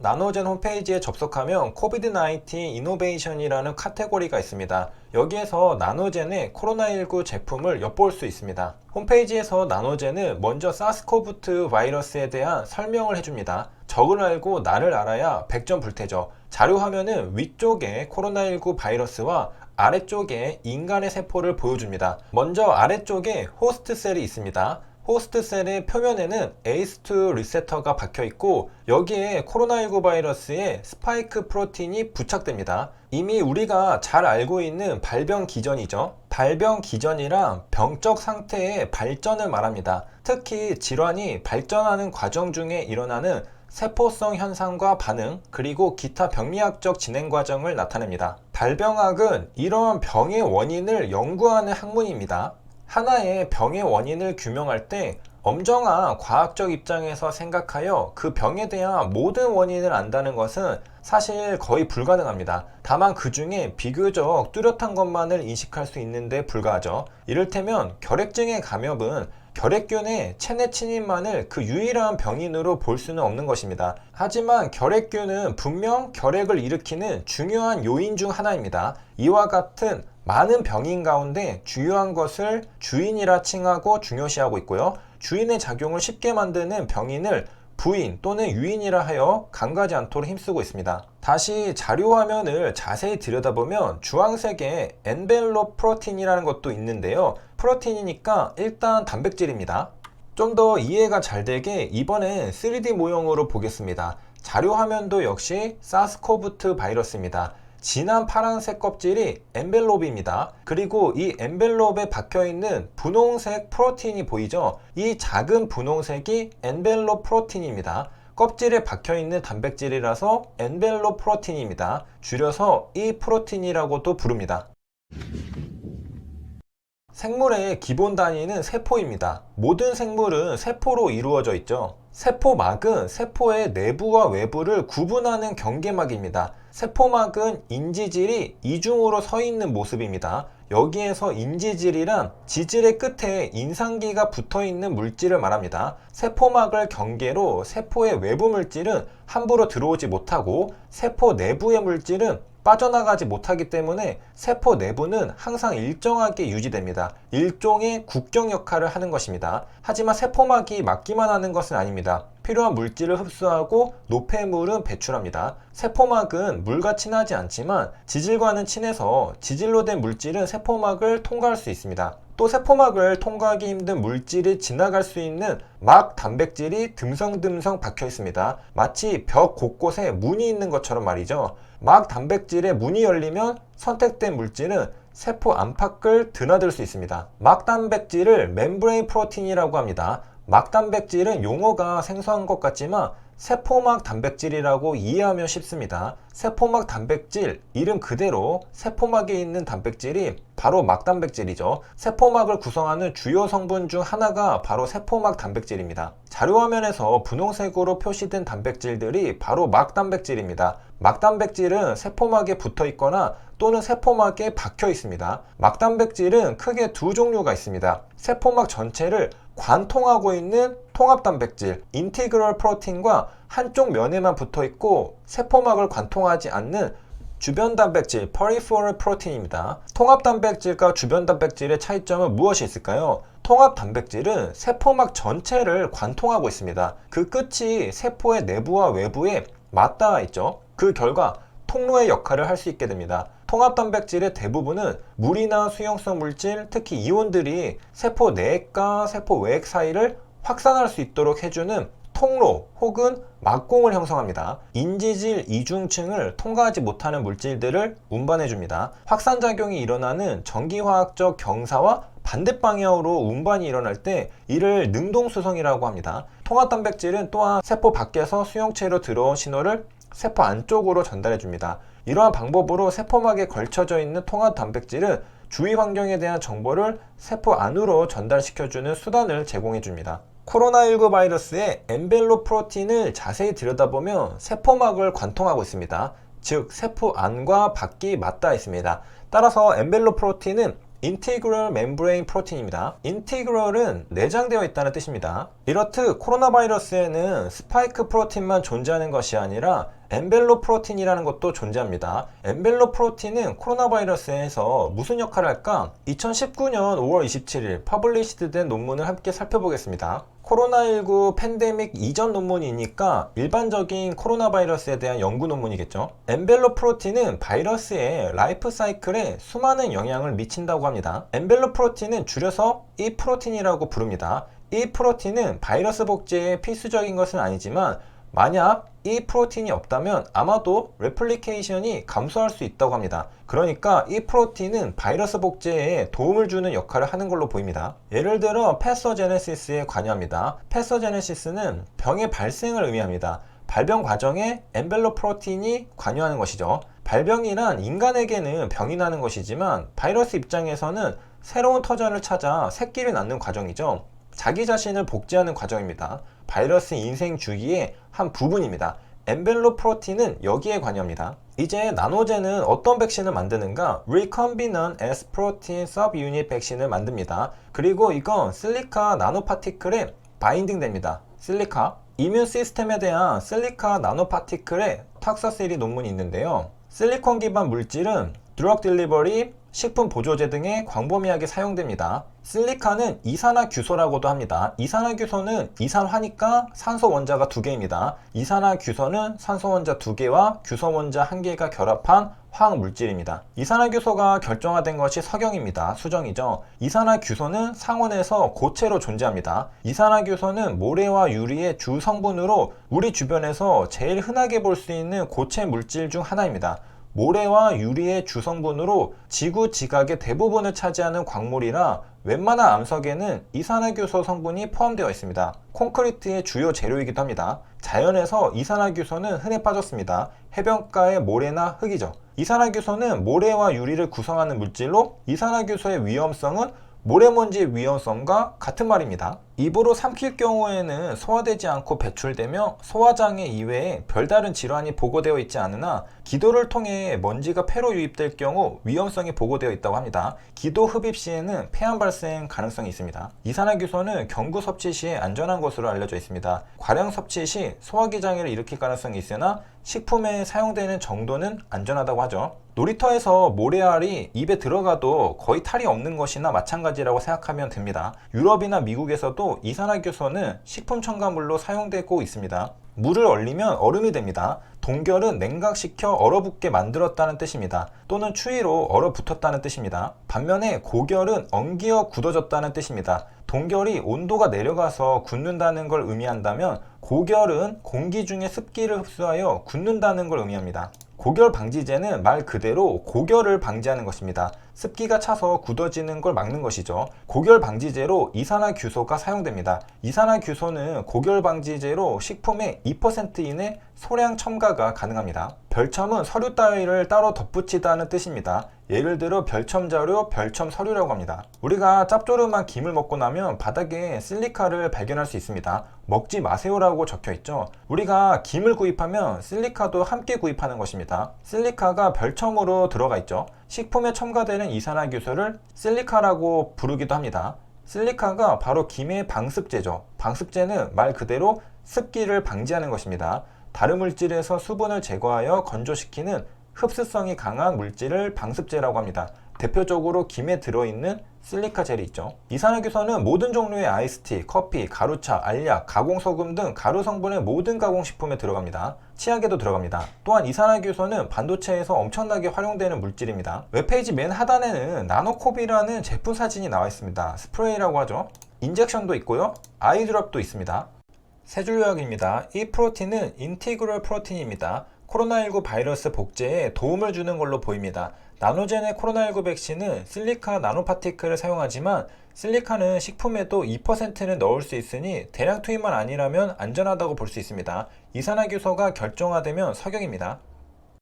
나노젠 홈페이지에 접속하면 코비드-19 이노베이션이라는 카테고리가 있습니다. 여기에서 나노젠의 코로나19 제품을 엿볼 수 있습니다. 홈페이지에서 나노젠은 먼저 사스코브2 바이러스에 대한 설명을 해줍니다. 적을 알고 나를 알아야 100점 불태죠. 자료 화면은 위쪽에 코로나19 바이러스와 아래쪽에 인간의 세포를 보여줍니다. 먼저 아래쪽에 호스트 셀이 있습니다. 호스트 셀의 표면에는 ACE2 리셉터가 박혀 있고 여기에 코로나19 바이러스의 스파이크 프로틴이 부착됩니다. 이미 우리가 잘 알고 있는 발병 기전이죠. 발병 기전이란 병적 상태의 발전을 말합니다. 특히 질환이 발전하는 과정 중에 일어나는 세포성 현상과 반응, 그리고 기타 병리학적 진행 과정을 나타냅니다. 발병학은 이러한 병의 원인을 연구하는 학문입니다. 하나의 병의 원인을 규명할 때 엄정한 과학적 입장에서 생각하여 그 병에 대한 모든 원인을 안다는 것은 사실 거의 불가능합니다. 다만 그 중에 비교적 뚜렷한 것만을 인식할 수 있는데 불과하죠. 이를테면 결핵증의 감염은 결핵균의 체내 침입만을 그 유일한 병인으로 볼 수는 없는 것입니다. 하지만 결핵균은 분명 결핵을 일으키는 중요한 요인 중 하나입니다. 이와 같은 많은 병인 가운데 주요한 것을 주인이라 칭하고 중요시하고 있고요. 주인의 작용을 쉽게 만드는 병인을 부인 또는 유인이라 하여 간과하지 않도록 힘쓰고 있습니다. 다시 자료 화면을 자세히 들여다보면 주황색의 엔벨롭 프로틴이라는 것도 있는데요. 프로틴이니까 일단 단백질입니다. 좀 더 이해가 잘 되게 이번엔 3D 모형으로 보겠습니다. 자료 화면도 역시 사스코브2 바이러스입니다. 진한 파란색 껍질이 엔벨롭입니다. 그리고 이 엔벨롭에 박혀있는 분홍색 프로틴이 보이죠? 이 작은 분홍색이 엔벨롭 프로틴입니다. 껍질에 박혀있는 단백질이라서 엔벨롭 프로틴입니다. 줄여서 이 프로틴이라고도 부릅니다. 생물의 기본 단위는 세포입니다. 모든 생물은 세포로 이루어져 있죠. 세포막은 세포의 내부와 외부를 구분하는 경계막입니다. 세포막은 인지질이 이중으로 서 있는 모습입니다. 여기에서 인지질이란 지질의 끝에 인상기가 붙어 있는 물질을 말합니다. 세포막을 경계로 세포의 외부 물질은 함부로 들어오지 못하고 세포 내부의 물질은 빠져나가지 못하기 때문에 세포 내부는 항상 일정하게 유지됩니다. 일종의 국경 역할을 하는 것입니다. 하지만 세포막이 막기만 하는 것은 아닙니다. 필요한 물질을 흡수하고 노폐물은 배출합니다. 세포막은 물과 친하지 않지만 지질과는 친해서 지질로 된 물질은 세포막을 통과할 수 있습니다. 또 세포막을 통과하기 힘든 물질이 지나갈 수 있는 막 단백질이 듬성듬성 박혀 있습니다. 마치 벽 곳곳에 문이 있는 것처럼 말이죠. 막 단백질에 문이 열리면 선택된 물질은 세포 안팎을 드나들 수 있습니다. 막 단백질을 멤브레인 프로틴이라고 합니다. 막 단백질은 용어가 생소한 것 같지만 세포막 단백질이라고 이해하면 쉽습니다. 세포막 단백질, 이름 그대로 세포막에 있는 단백질이 바로 막 단백질이죠. 세포막을 구성하는 주요 성분 중 하나가 바로 세포막 단백질입니다. 자료 화면에서 분홍색으로 표시된 단백질들이 바로 막 단백질입니다. 막 단백질은 세포막에 붙어 있거나 또는 세포막에 박혀 있습니다. 막 단백질은 크게 두 종류가 있습니다. 세포막 전체를 관통하고 있는 통합 단백질, 인티그럴 프로틴과 한쪽 면에만 붙어 있고 세포막을 관통하지 않는 주변 단백질, 퍼리포럴 프로틴입니다. 통합 단백질과 주변 단백질의 차이점은 무엇이 있을까요? 통합 단백질은 세포막 전체를 관통하고 있습니다. 그 끝이 세포의 내부와 외부에 맞닿아 있죠. 그 결과 통로의 역할을 할 수 있게 됩니다. 통합 단백질의 대부분은 물이나 수용성 물질, 특히 이온들이 세포 내액과 세포 외액 사이를 확산할 수 있도록 해주는 통로 혹은 막공을 형성합니다. 인지질 이중층을 통과하지 못하는 물질들을 운반해줍니다. 확산작용이 일어나는 전기화학적 경사와 반대 방향으로 운반이 일어날 때 이를 능동수송이라고 합니다. 통합 단백질은 또한 세포 밖에서 수용체로 들어온 신호를 세포 안쪽으로 전달해 줍니다. 이러한 방법으로 세포막에 걸쳐져 있는 통합 단백질은 주위 환경에 대한 정보를 세포 안으로 전달시켜주는 수단을 제공해 줍니다. 코로나19 바이러스의 엔벨롭 프로틴을 자세히 들여다보면 세포막을 관통하고 있습니다. 즉 세포 안과 밖이 맞닿아 있습니다. 따라서 엔벨롭 프로틴은 인티그럴 멤브레인 프로틴입니다. 인티그럴은 내장되어 있다는 뜻입니다. 이렇듯 코로나 바이러스에는 스파이크 프로틴만 존재하는 것이 아니라 엔벨롭 프로틴이라는 것도 존재합니다. 엔벨롭 프로틴은 코로나 바이러스에서 무슨 역할을 할까? 2019년 5월 27일 퍼블리시드된 논문을 함께 살펴보겠습니다. 코로나19 팬데믹 이전 논문이니까 일반적인 코로나 바이러스에 대한 연구 논문이겠죠. 엔벨롭 프로틴은 바이러스의 라이프 사이클에 수많은 영향을 미친다고 합니다. 엔벨롭 프로틴은 줄여서 E 프로틴이라고 부릅니다. E 프로틴은 바이러스 복제에 필수적인 것은 아니지만 만약 이 프로틴이 없다면 아마도 레플리케이션이 감소할 수 있다고 합니다. 그러니까 이 프로틴은 바이러스 복제에 도움을 주는 역할을 하는 걸로 보입니다. 예를 들어 패서제네시스에 관여합니다. 패서제네시스는 병의 발생을 의미합니다. 발병 과정에 엔벨롭 프로틴이 관여하는 것이죠. 발병이란 인간에게는 병이 나는 것이지만 바이러스 입장에서는 새로운 터전을 찾아 새끼를 낳는 과정이죠. 자기 자신을 복제하는 과정입니다. 바이러스 인생 주기의 한 부분입니다. 엔벨롭 프로틴은 여기에 관여합니다. 이제 나노젠은 어떤 백신을 만드는가? Recombinant S protein subunit 백신을 만듭니다. 그리고 이건 실리카 나노파티클에 바인딩 됩니다. 실리카 이뮨 시스템에 대한 실리카 나노파티클의 탁사3 논문이 있는데요. 실리콘 기반 물질은 드럭 딜리버리, 식품 보조제 등에 광범위하게 사용됩니다. 실리카는 이산화규소라고도 합니다. 이산화규소는 이산화니까 산소 원자가 2개입니다. 이산화규소는 산소 원자 2개와 규소 원자 1개가 결합한 화학 물질입니다. 이산화규소가 결정화된 것이 석영입니다. 수정이죠. 이산화규소는 상온에서 고체로 존재합니다. 이산화규소는 모래와 유리의 주 성분으로 우리 주변에서 제일 흔하게 볼 수 있는 고체 물질 중 하나입니다. 모래와 유리의 주성분으로 지구 지각의 대부분을 차지하는 광물이라 웬만한 암석에는 이산화규소 성분이 포함되어 있습니다. 콘크리트의 주요 재료이기도 합니다. 자연에서 이산화규소는 흔해 빠졌습니다. 해변가의 모래나 흙이죠. 이산화규소는 모래와 유리를 구성하는 물질로 이산화규소의 위험성은 모래먼지의 위험성과 같은 말입니다. 입으로 삼킬 경우에는 소화되지 않고 배출되며 소화장애 이외에 별다른 질환이 보고되어 있지 않으나 기도를 통해 먼지가 폐로 유입될 경우 위험성이 보고되어 있다고 합니다. 기도 흡입 시에는 폐암 발생 가능성이 있습니다. 이산화규소는 경구 섭취 시에 안전한 것으로 알려져 있습니다. 과량 섭취 시 소화기 장애를 일으킬 가능성이 있으나 식품에 사용되는 정도는 안전하다고 하죠. 놀이터에서 모래알이 입에 들어가도 거의 탈이 없는 것이나 마찬가지라고 생각하면 됩니다. 유럽이나 미국에서도 이산화규소는 식품 첨가물로 사용되고 있습니다. 물을 얼리면 얼음이 됩니다. 동결은 냉각시켜 얼어붙게 만들었다는 뜻입니다. 또는 추위로 얼어붙었다는 뜻입니다. 반면에 고결은 엉기어 굳어졌다는 뜻입니다. 동결이 온도가 내려가서 굳는다는 걸 의미한다면 고결은 공기 중에 습기를 흡수하여 굳는다는 걸 의미합니다. 고결 방지제는 말 그대로 고결을 방지하는 것입니다. 습기가 차서 굳어지는 걸 막는 것이죠. 고결 방지제로 이산화규소가 사용됩니다. 이산화규소는 고결 방지제로 식품의 2% 이내 소량 첨가가 가능합니다. 별첨은 서류 따위를 따로 덧붙이다는 뜻입니다. 예를 들어 별첨자료, 별첨서류라고 합니다. 우리가 짭조름한 김을 먹고 나면 바닥에 실리카를 발견할 수 있습니다. 먹지 마세요라고 적혀있죠. 우리가 김을 구입하면 실리카도 함께 구입하는 것입니다. 실리카가 별첨으로 들어가 있죠. 식품에 첨가되는 이산화규소를 실리카라고 부르기도 합니다. 실리카가 바로 김의 방습제죠. 방습제는 말 그대로 습기를 방지하는 것입니다. 다른 물질에서 수분을 제거하여 건조시키는 흡수성이 강한 물질을 방습제라고 합니다. 대표적으로 김에 들어있는 실리카 젤이 있죠. 이산화규소는 모든 종류의 아이스티, 커피, 가루차, 알약, 가공소금 등 가루 성분의 모든 가공식품에 들어갑니다. 치약에도 들어갑니다. 또한 이산화규소는 반도체에서 엄청나게 활용되는 물질입니다. 웹페이지 맨 하단에는 나노콥이라는 제품 사진이 나와 있습니다. 스프레이라고 하죠. 인젝션도 있고요. 아이드롭도 있습니다. 세 줄 요약입니다. 이 프로틴은 인티그럴 프로틴입니다. 코로나19 바이러스 복제에 도움을 주는 걸로 보입니다. 나노젠의 코로나19 백신은 실리카 나노파티클을 사용하지만 실리카는 식품에도 2%는 넣을 수 있으니 대량 투입만 아니라면 안전하다고 볼 수 있습니다. 이산화규소가 결정화되면 석영입니다.